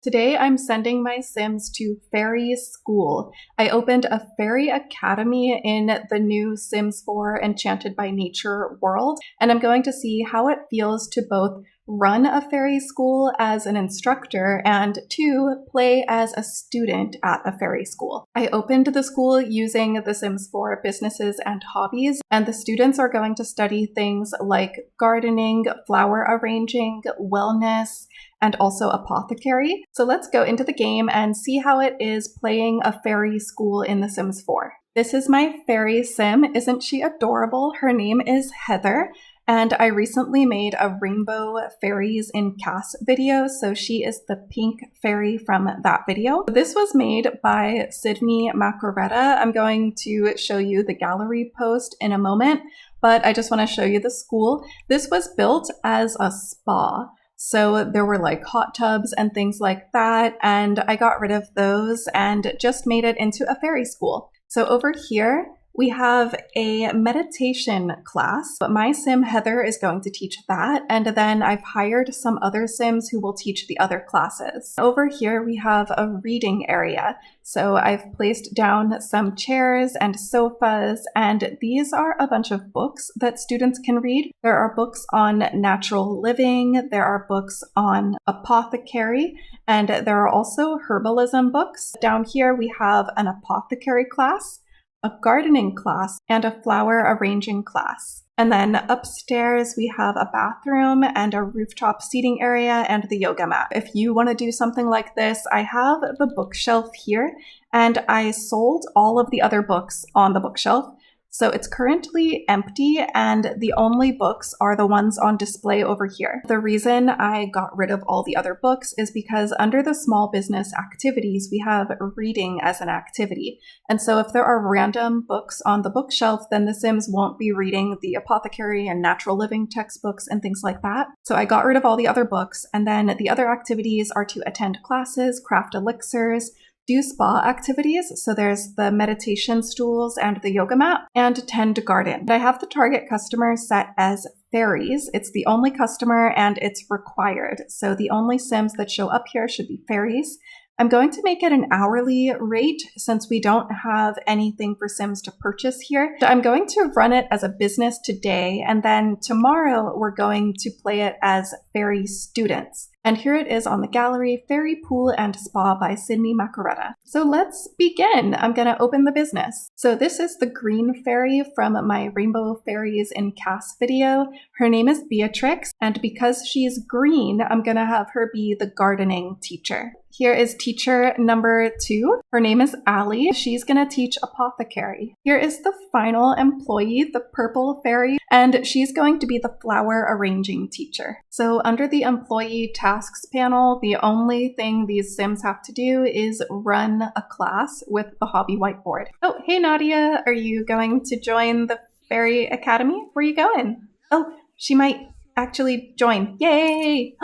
Today I'm sending my Sims to fairy school. I opened a fairy academy in the new Sims 4 Enchanted by Nature world, and I'm going to see how it feels to both run a fairy school as an instructor and to play as a student at a fairy school. I opened the school using the Sims 4 businesses and hobbies, and the students are going to study things like gardening, flower arranging, wellness, and also apothecary. So let's go into the game and see how it is playing a fairy school in The Sims 4. This is my fairy sim. Isn't she adorable? Her name is Heather, and I recently made a rainbow fairies in Cass video, so she is the pink fairy from that video. This was made by Sydney Macaretta. I'm going to show you the gallery post in a moment, but I just want to show you the school. This was built as a spa. So there were like hot tubs and things like that, and I got rid of those and just made it into a fairy school. So over here, we have a meditation class, but my sim Heather is going to teach that, and then I've hired some other sims who will teach the other classes. Over here we have a reading area, so I've placed down some chairs and sofas, and these are a bunch of books that students can read. There are books on natural living, there are books on apothecary, and there are also herbalism books. Down here we have an apothecary class, a gardening class, and a flower arranging class. And then upstairs we have a bathroom and a rooftop seating area and the yoga mat. If you want to do something like this, I have the bookshelf here, and I sold all of the other books on the bookshelf. So it's currently empty, and the only books are the ones on display over here. The reason I got rid of all the other books is because under the small business activities, we have reading as an activity. And so if there are random books on the bookshelf, then the Sims won't be reading the apothecary and natural living textbooks and things like that. So I got rid of all the other books, and then the other activities are to attend classes, craft elixirs, do spa activities, so there's the meditation stools and the yoga mat, and tend to garden. I have the target customer set as fairies. It's the only customer and it's required, so the only Sims that show up here should be fairies. I'm going to make it an hourly rate since we don't have anything for Sims to purchase here. I'm going to run it as a business today, and then tomorrow we're going to play it as fairy students. And here it is on the gallery, Fairy Pool and Spa by Sydney Macaretta. So let's begin. I'm going to open the business. So this is the green fairy from my Rainbow Fairies in Cass video. Her name is Beatrix, and because she's green, I'm going to have her be the gardening teacher. Here is teacher number 2. Her name is Allie. She's going to teach apothecary. Here is the final employee, the purple fairy, and she's going to be the flower arranging teacher. So under the employee tasks panel, the only thing these Sims have to do is run a class with the hobby whiteboard. Oh, hey Nadia, are you going to join the Fairy Academy? Where are you going? Oh, she might actually join. Yay!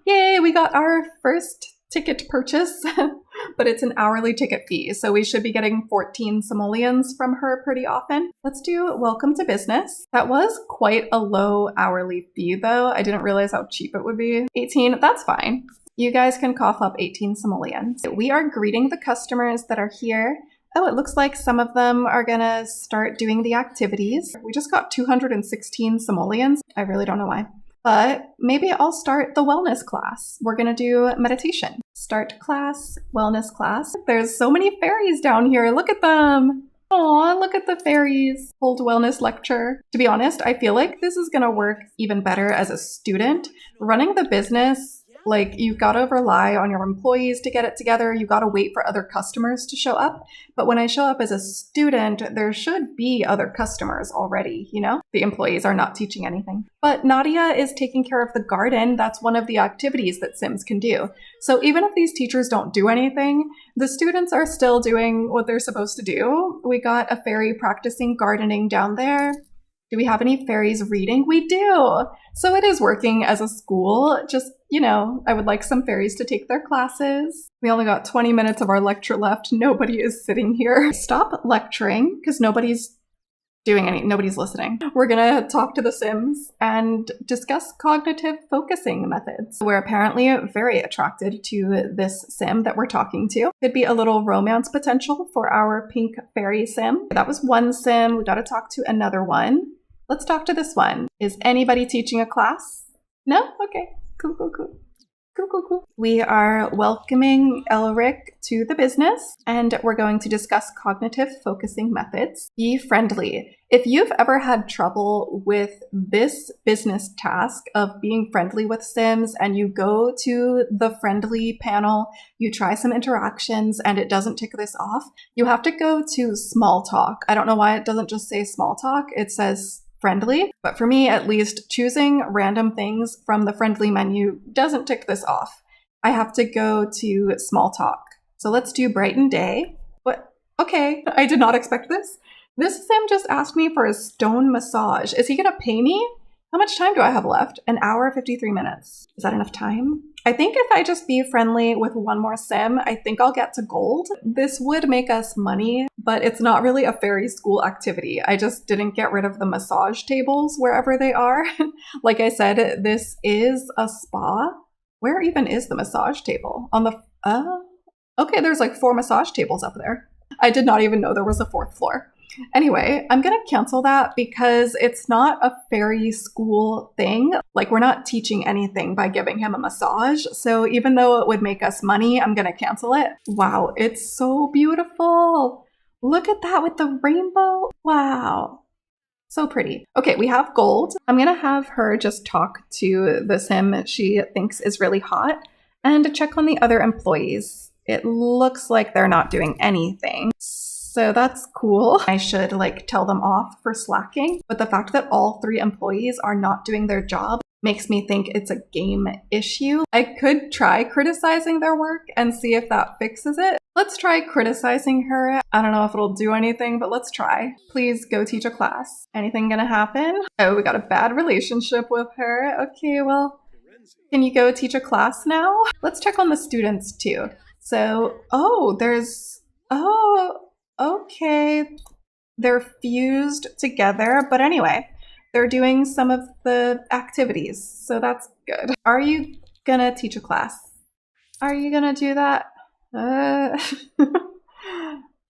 Yay, we got our first ticket purchase, but it's an hourly ticket fee, so we should be getting 14 simoleons from her pretty often. Let's do welcome to business. That was quite a low hourly fee though. I didn't realize how cheap it would be. 18, that's fine. You guys can cough up 18 simoleons. We are greeting the customers that are here. Oh, it looks like some of them are gonna start doing the activities. We just got 216 simoleons. I really don't know why. But maybe I'll start the wellness class. We're gonna do meditation. Start class, wellness class. There's so many fairies down here. Look at them. Aw, look at the fairies. Hold wellness lecture. To be honest, I feel like this is gonna work even better as a student. Running the business, like, you gotta rely on your employees to get it together. You gotta wait for other customers to show up. But when I show up as a student, there should be other customers already, you know? The employees are not teaching anything. But Nadia is taking care of the garden. That's one of the activities that Sims can do. So even if these teachers don't do anything, the students are still doing what they're supposed to do. We got a fairy practicing gardening down there. Do we have any fairies reading? We do! So it is working as a school, just, you know, I would like some fairies to take their classes. We only got 20 minutes of our lecture left. Nobody is sitting here. Stop lecturing, because nobody's nobody's listening. We're gonna talk to the Sims and discuss cognitive focusing methods. We're apparently very attracted to this Sim that we're talking to. Could be a little romance potential for our pink fairy Sim. That was one Sim. We gotta talk to another one. Let's talk to this one. Is anybody teaching a class? No? Okay. Cool. Cool. We are welcoming Elric to the business, and we're going to discuss cognitive focusing methods. Be friendly. If you've ever had trouble with this business task of being friendly with Sims and you go to the friendly panel, you try some interactions and it doesn't tick this off, you have to go to small talk. I don't know why it doesn't just say small talk. It says friendly, but for me at least, choosing random things from the friendly menu doesn't tick this off. I have to go to small talk. So let's do Brighten Day. What? Okay, I did not expect this. This Sim just asked me for a stone massage. Is he gonna pay me? How much time do I have left? An hour, 53 minutes. Is that enough time? I think if I just be friendly with one more Sim, I think I'll get to gold. This would make us money, but it's not really a fairy school activity. I just didn't get rid of the massage tables wherever they are. Like I said, this is a spa. Where even is the massage table? On the, okay, there's like 4 massage tables up there. I did not even know there was a 4th floor. Anyway, I'm going to cancel that because it's not a fairy school thing. Like, we're not teaching anything by giving him a massage. So even though it would make us money, I'm going to cancel it. Wow, it's so beautiful. Look at that with the rainbow. Wow. So pretty. Okay, we have gold. I'm going to have her just talk to the Sim she thinks is really hot and check on the other employees. It looks like they're not doing anything. So that's cool. I should tell them off for slacking. But the fact that all 3 employees are not doing their job makes me think it's a game issue. I could try criticizing their work and see if that fixes it. Let's try criticizing her. I don't know if it'll do anything, but let's try. Please go teach a class. Anything gonna happen? Oh, we got a bad relationship with her. Okay, well, can you go teach a class now? Let's check on the students too. So, okay, they're fused together, but anyway, they're doing some of the activities, so that's good. Are you gonna teach a class? Are you gonna do that?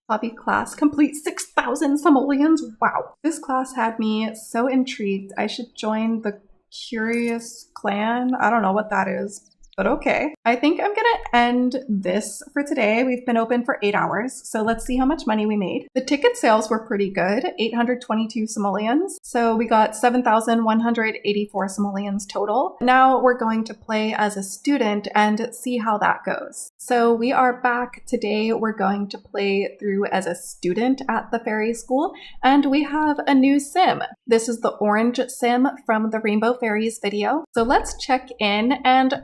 Hobby class, complete 6,000 simoleons. Wow, this class had me so intrigued. I should join the Curious Clan. I don't know what that is. But okay, I think I'm gonna end this for today. We've been open for 8 hours, so let's see how much money we made. The ticket sales were pretty good, 822 simoleons. So we got 7,184 simoleons total. Now we're going to play as a student and see how that goes. So we are back today. We're going to play through as a student at the fairy school, and we have a new Sim. This is the orange Sim from the Rainbow Fairies video. So let's check in and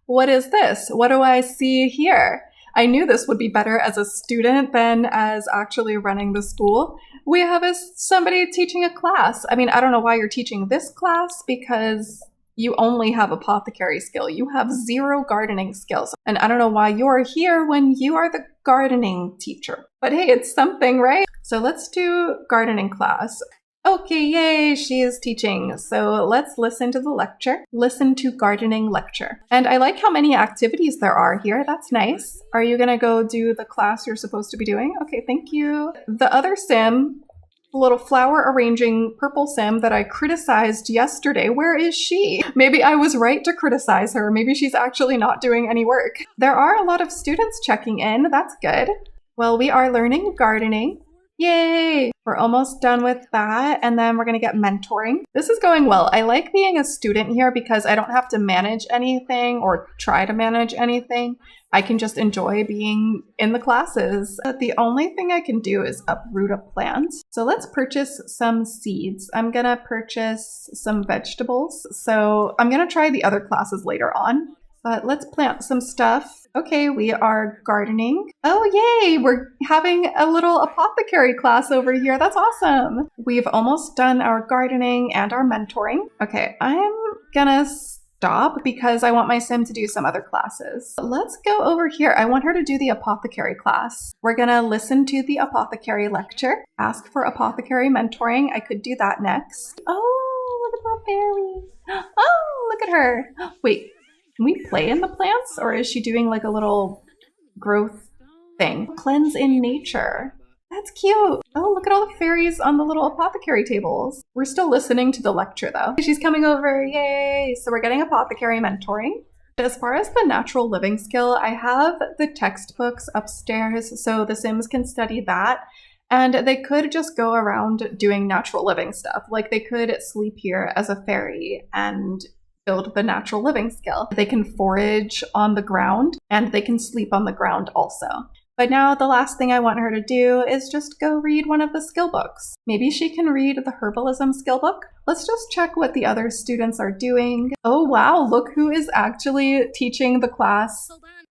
what is this? What do I see here? I knew this would be better as a student than as actually running the school. We have somebody teaching a class. I mean, I don't know why you're teaching this class because you only have apothecary skill. You have 0 gardening skills. And I don't know why you're here when you are the gardening teacher. But hey, it's something, right? So let's do gardening class. Okay, yay, she is teaching. So let's listen to the lecture. Listen to gardening lecture. And I like how many activities there are here. That's nice. Are you gonna go do the class you're supposed to be doing? Okay, thank you. The other Sim, the little flower arranging purple Sim that I criticized yesterday, where is she? Maybe I was right to criticize her. Maybe she's actually not doing any work. There are a lot of students checking in. That's good. Well, we are learning gardening. Yay! We're almost done with that, and then we're going to get mentoring. This is going well. I like being a student here because I don't have to manage anything or try to manage anything. I can just enjoy being in the classes. But the only thing I can do is uproot a plant. So let's purchase some seeds. I'm going to purchase some vegetables. So I'm going to try the other classes later on. But let's plant some stuff. Okay, we are gardening. Oh, yay! We're having a little apothecary class over here. That's awesome. We've almost done our gardening and our mentoring. Okay, I'm gonna stop because I want my sim to do some other classes. Let's go over here. I want her to do the apothecary class. We're gonna listen to the apothecary lecture, ask for apothecary mentoring. I could do that next. Oh, look at that fairy. Oh, look at her. Wait, can we play in the plants or is she doing like a little growth thing? Cleanse in nature. That's cute. Oh, look at all the fairies on the little apothecary tables. We're still listening to the lecture though. She's coming over, yay! So we're getting apothecary mentoring. As far as the natural living skill, I have the textbooks upstairs so the Sims can study that. And they could just go around doing natural living stuff. Like they could sleep here as a fairy and build the natural living skill. They can forage on the ground and they can sleep on the ground also. But now the last thing I want her to do is just go read one of the skill books. Maybe she can read the herbalism skill book. Let's just check what the other students are doing. Oh wow, look who is actually teaching the class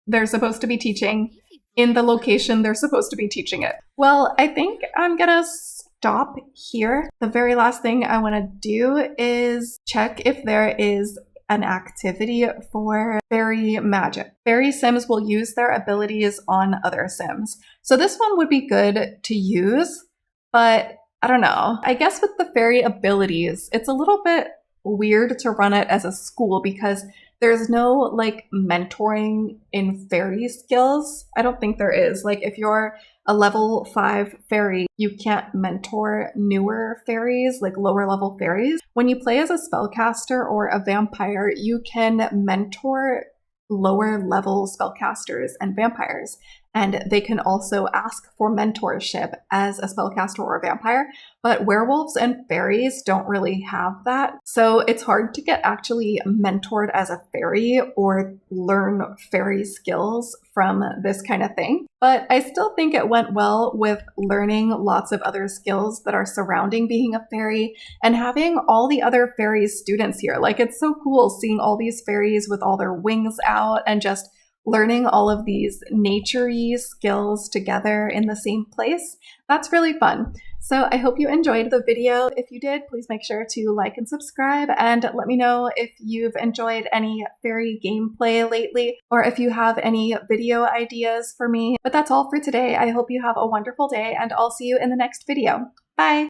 they're supposed to be teaching in the location they're supposed to be teaching it. Well, I think I'm gonna stop here. The very last thing I want to do is check if there is an activity for fairy magic. Fairy Sims will use their abilities on other Sims. So this one would be good to use, but I don't know. I guess with the fairy abilities, it's a little bit weird to run it as a school because there's no like mentoring in fairy skills. I don't think there is. Like if you're a level 5 fairy, you can't mentor newer fairies, like lower level fairies. When you play as a spellcaster or a vampire, you can mentor lower level spellcasters and vampires. And they can also ask for mentorship as a spellcaster or a vampire, but werewolves and fairies don't really have that. So it's hard to get actually mentored as a fairy or learn fairy skills from this kind of thing. But I still think it went well with learning lots of other skills that are surrounding being a fairy and having all the other fairy students here. Like it's so cool seeing all these fairies with all their wings out and just learning all of these nature-y skills together in the same place. That's really fun. So I hope you enjoyed the video. If you did, please make sure to like and subscribe and let me know if you've enjoyed any fairy gameplay lately or if you have any video ideas for me. But that's all for today. I hope you have a wonderful day and I'll see you in the next video. Bye!